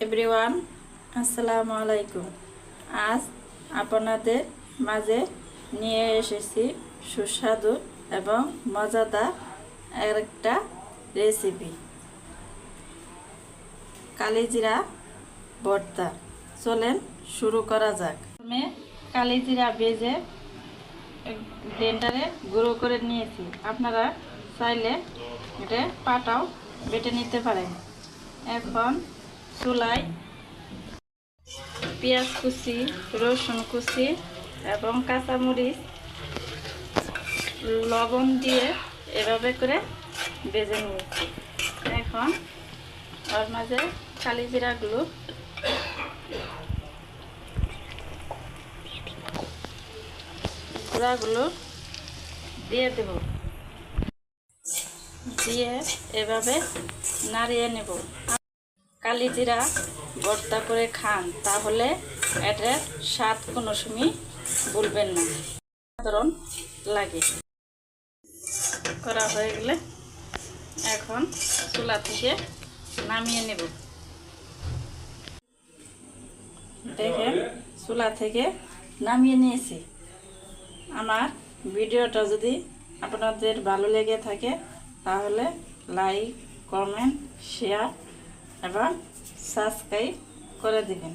Everyone, আসসালামু আলাইকুম। আজ আপনাদের মাঝে নিয়ে এসেছি সুস্বাদু এবং মজাদার একটা রেসিপি, কালিজিরা ভর্তা। চলেন শুরু করা যাক। প্রথমে কালিজিরা ভেজে ব্লেন্ডারে গুঁড়ো করে নিয়েছি। আপনারা চাইলে এটা পাটাও বেটে নিতে পারেন। এখন চুলায় পেঁয়াজ কুচি, রসুন কুচি এবং কাঁচামরিচ লবণ দিয়ে এভাবে করে ভেজে নিয়েছি। এখন ওর মাঝে কালিজিরাগুলো গুঁড়াগুলো দিয়ে দেব, দিয়ে এভাবে নাড়িয়ে নেব। কালিজিরা ভর্তা করে খান, তাহলে এটার স্বাদ কোনো সময় ভুলবেন না, সাধারণ লাগে। করা হয়ে গেলে এখন চুলা থেকে নামিয়ে নেব। দেখেন, চুলা থেকে নামিয়ে নিয়েছি। আমার ভিডিওটা যদি আপনাদের ভালো লেগে থাকে তাহলে লাইক, কমেন্ট, শেয়ার এবং সাবস্ক্রাইব করে দিবেন।